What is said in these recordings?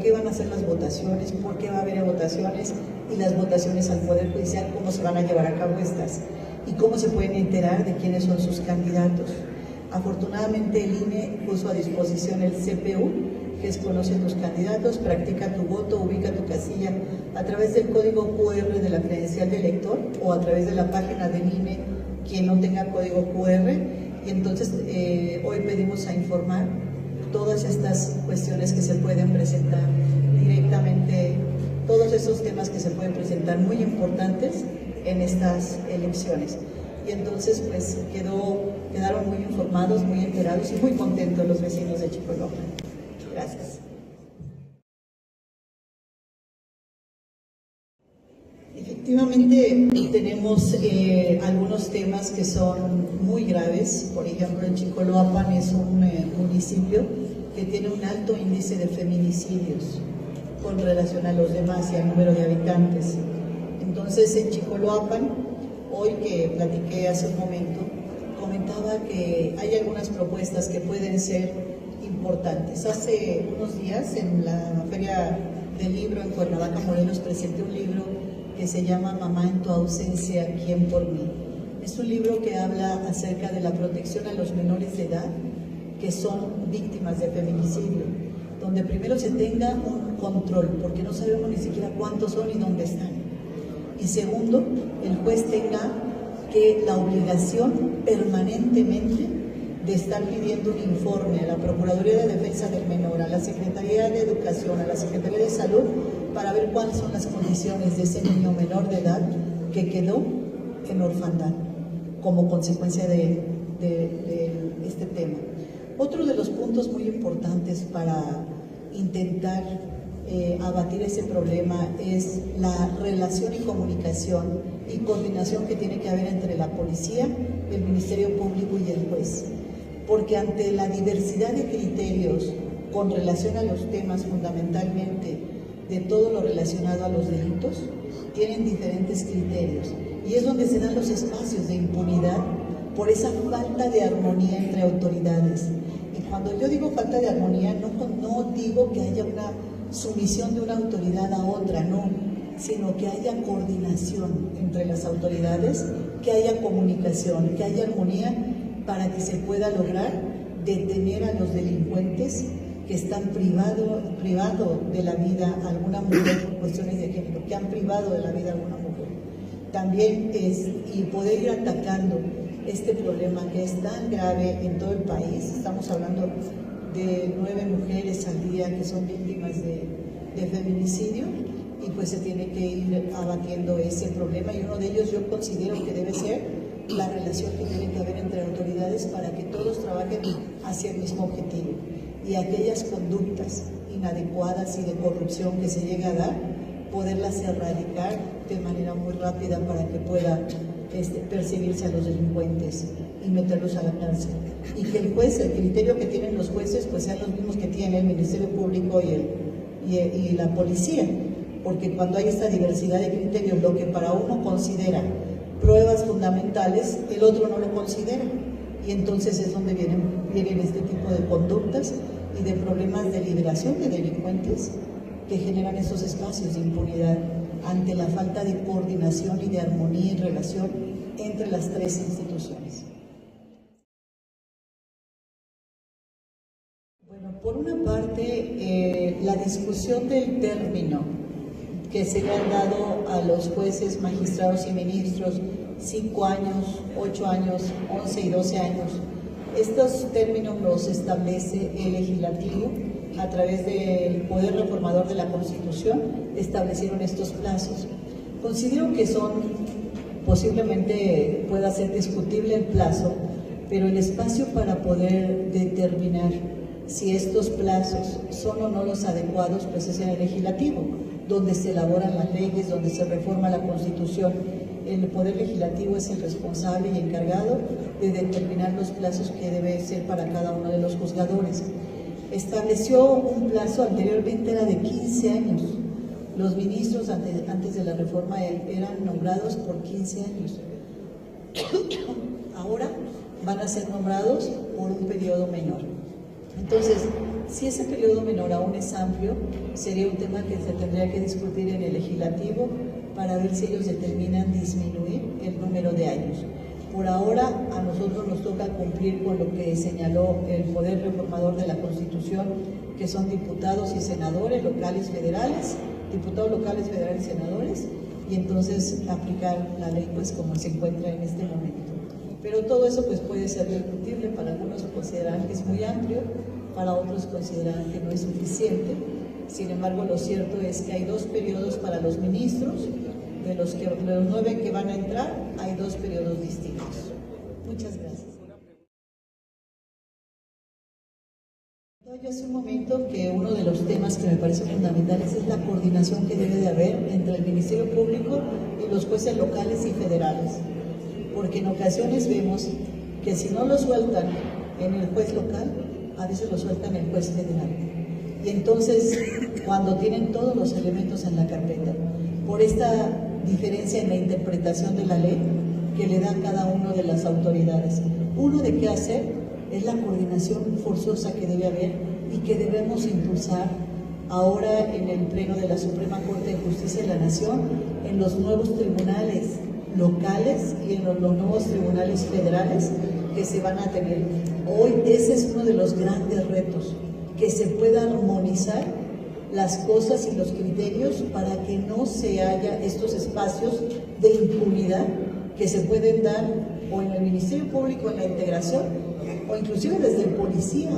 qué van a ser las votaciones, por qué va a haber votaciones y las votaciones al Poder Judicial, cómo se van a llevar a cabo estas y cómo se pueden enterar de quiénes son sus candidatos. Afortunadamente el INE puso a disposición el CPU, que es Conoce tus candidatos, practica tu voto, ubica tu casilla a través del código QR de la credencial de elector o a través de la página del INE, quien no tenga código QR. Y entonces hoy pedimos a informar todas estas cuestiones que se pueden presentar directamente, todos esos temas que se pueden presentar muy importantes en estas elecciones. Y entonces pues quedaron muy informados, muy enterados y muy contentos los vecinos de Chicoloapan. Gracias. Efectivamente tenemos algunos temas que son muy graves. Por ejemplo, en Chicoloapan es un municipio que tiene un alto índice de feminicidios con relación a los demás y al número de habitantes. Entonces en Chicoloapan, hoy que platiqué hace un momento, comentaba que hay algunas propuestas que pueden ser importantes. Hace unos días en la Feria del Libro en Cuernavaca, Morelos, presenté un libro que se llama Mamá en tu ausencia, ¿quién por mí? Es un libro que habla acerca de la protección a los menores de edad que son víctimas de feminicidio, donde primero se tenga un control, porque no sabemos ni siquiera cuántos son y dónde están. Y segundo, el juez tenga que la obligación permanentemente de estar pidiendo un informe a la Procuraduría de Defensa del Menor, a la Secretaría de Educación, a la Secretaría de Salud, para ver cuáles son las condiciones de ese niño menor de edad que quedó en orfandad como consecuencia de este tema. Otro de los puntos muy importantes para intentar abatir ese problema es la relación y comunicación y coordinación que tiene que haber entre la policía, el Ministerio Público y el juez. Porque ante la diversidad de criterios con relación a los temas fundamentalmente de todo lo relacionado a los delitos, tienen diferentes criterios y es donde se dan los espacios de impunidad por esa falta de armonía entre autoridades. Y cuando yo digo falta de armonía, no digo que haya una sumisión de una autoridad a otra, no, sino que haya coordinación entre las autoridades, que haya comunicación, que haya armonía para que se pueda lograr detener a los delincuentes que están privado de la vida a alguna mujer por cuestiones de género, que han privado de la vida a alguna mujer. También y poder ir atacando este problema que es tan grave en todo el país. Estamos hablando de 9 mujeres al día que son víctimas de feminicidio y pues se tiene que ir abatiendo ese problema y uno de ellos yo considero que debe ser la relación que tiene que haber entre autoridades para que todos trabajen hacia el mismo objetivo y aquellas conductas inadecuadas y de corrupción que se llega a dar, poderlas erradicar de manera muy rápida para que pueda perseguirse a los delincuentes y meterlos a la cárcel. Y que el juez, el criterio que tienen los jueces, pues sean los mismos que tiene el Ministerio Público y la policía, porque cuando hay esta diversidad de criterios, lo que para uno considera pruebas fundamentales, el otro no lo considera. Y entonces es donde vienen este tipo de conductas y de problemas de liberación de delincuentes que generan esos espacios de impunidad ante la falta de coordinación y de armonía y relación entre las 3 instituciones. Bueno, por una parte, la discusión del término que se le han dado a los jueces, magistrados y ministros, 5 años, 8 años, 11 y 12 años. Estos términos los establece el legislativo a través del Poder Reformador de la Constitución, establecieron estos plazos. Considero que posiblemente pueda ser discutible el plazo, pero el espacio para poder determinar si estos plazos son o no los adecuados, pues es en el legislativo, donde se elaboran las leyes, donde se reforma la Constitución. El Poder Legislativo es el responsable y encargado de determinar los plazos que debe ser para cada uno de los juzgadores. Estableció un plazo, anteriormente era de 15 años. Los ministros antes de la reforma eran nombrados por 15 años. Ahora van a ser nombrados por un periodo menor. Entonces, Si ese periodo menor aún es amplio, sería un tema que se tendría que discutir en el legislativo para ver si ellos determinan disminuir el número de años. Por ahora, a nosotros nos toca cumplir con lo que señaló el Poder Reformador de la Constitución, que son diputados y senadores locales federales, diputados locales federales y senadores, y entonces aplicar la ley pues como se encuentra en este momento. Pero todo eso pues puede ser discutible, para algunos consideran que es muy amplio, para otros consideran que no es suficiente. Sin embargo, lo cierto es que hay 2 periodos para los ministros, de los 9 que van a entrar, hay 2 periodos distintos. Muchas gracias. Yo hace un momento que uno de los temas que me parece fundamentales es la coordinación que debe de haber entre el Ministerio Público y los jueces locales y federales, porque en ocasiones vemos que si no lo sueltan en el juez local, a veces lo sueltan en el juez federal. Y entonces, cuando tienen todos los elementos en la carpeta, por esta diferencia en la interpretación de la ley que le da a cada una de las autoridades, uno de qué hacer es la coordinación forzosa que debe haber y que debemos impulsar ahora en el Pleno de la Suprema Corte de Justicia de la Nación, en los nuevos tribunales locales y en los nuevos tribunales federales que se van a tener. Hoy ese es uno de los grandes retos, que se pueda armonizar las cosas y los criterios para que no se haya estos espacios de impunidad que se pueden dar o en el Ministerio Público en la integración o inclusive desde el policía,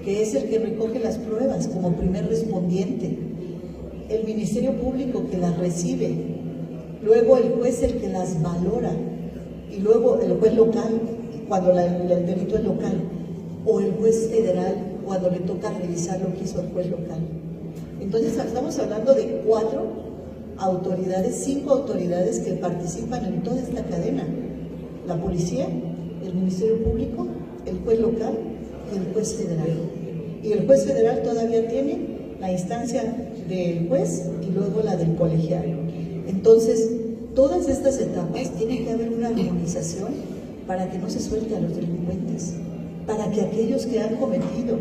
que es el que recoge las pruebas como primer respondiente, el Ministerio Público que las recibe, luego el juez el que las valora y luego el juez local cuando el delito es local o el juez federal cuando le toca revisar lo que hizo el juez local. Entonces estamos hablando de 4 autoridades, 5 autoridades que participan en toda esta cadena: la policía, el Ministerio Público, el juez local y el juez federal. Y el juez federal todavía tiene la instancia del juez y luego la del colegiado. Entonces, todas estas etapas tiene que haber una armonización para que no se suelte a los delincuentes, para que aquellos que han cometido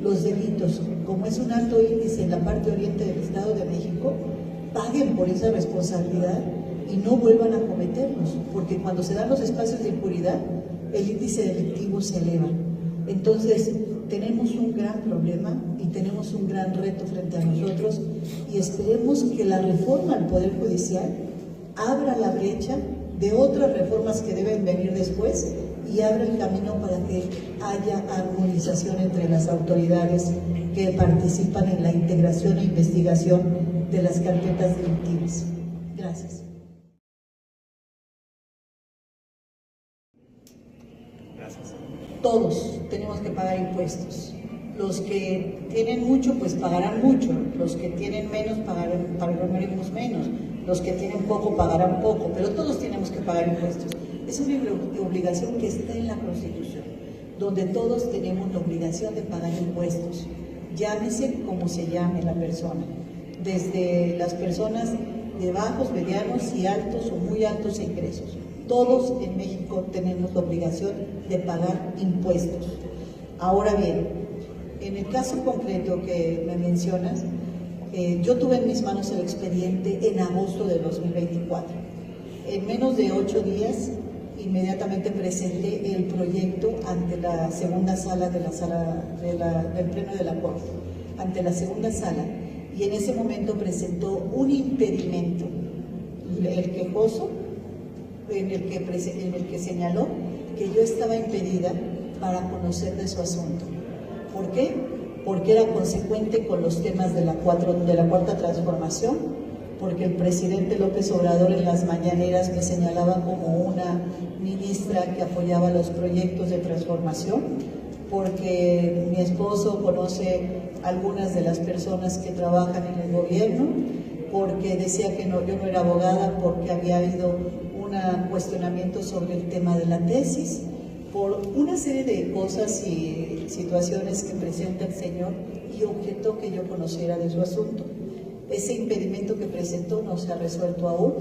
los delitos, como es un alto índice en la parte oriente del Estado de México, paguen por esa responsabilidad y no vuelvan a cometerlos, porque cuando se dan los espacios de impunidad, el índice delictivo se eleva. Entonces, tenemos un gran problema y tenemos un gran reto frente a nosotros y esperemos que la reforma al Poder Judicial abra la brecha de otras reformas que deben venir después y abra el camino para que haya armonización entre las autoridades que participan en la integración e investigación de las carpetas delictivas. Gracias. Gracias. Todos tenemos que pagar impuestos. Los que tienen mucho, pues pagarán mucho. Los que tienen menos, pagaremos menos. Los que tienen poco, pagarán poco. Pero todos tenemos que pagar impuestos. Es una obligación que está en la Constitución, donde todos tenemos la obligación de pagar impuestos. Llámese como se llame la persona. Desde las personas de bajos, medianos y altos o muy altos ingresos. Todos en México tenemos la obligación de pagar impuestos. Ahora bien, en el caso concreto que me mencionas, yo tuve en mis manos el expediente en agosto de 2024. En menos de 8 días, inmediatamente presenté el proyecto ante la segunda sala del Pleno de la Corte, ante la segunda sala, y en ese momento presentó un impedimento, el quejoso, en el que señaló que yo estaba impedida para conocer de su asunto. ¿Por qué? Porque era consecuente con los temas de la Cuarta Transformación, porque el presidente López Obrador en las mañaneras me señalaba como una ministra que apoyaba los proyectos de transformación, porque mi esposo conoce algunas de las personas que trabajan en el gobierno, porque decía que yo no era abogada, porque había habido un cuestionamiento sobre el tema de la tesis, por una serie de cosas y situaciones que presenta el señor y objetó que yo conociera de su asunto. Ese impedimento que presentó no se ha resuelto aún,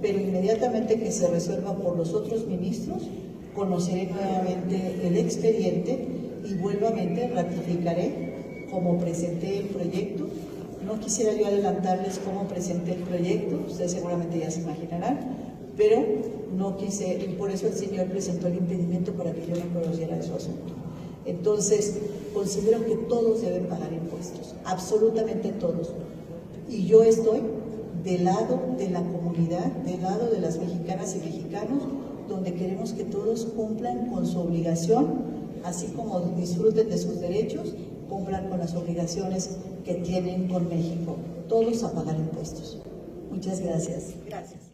pero inmediatamente que se resuelva por los otros ministros, conoceré nuevamente el expediente y nuevamente ratificaré como presenté el proyecto. No quisiera yo adelantarles cómo presenté el proyecto, ustedes seguramente ya se imaginarán, pero no quise, y por eso el señor presentó el impedimento para que yo no conociera de su asunto. Entonces, considero que todos deben pagar impuestos, absolutamente todos. Y yo estoy del lado de la comunidad, del lado de las mexicanas y mexicanos, donde queremos que todos cumplan con su obligación, así como disfruten de sus derechos, cumplan con las obligaciones que tienen con México. Todos a pagar impuestos. Muchas gracias. Gracias.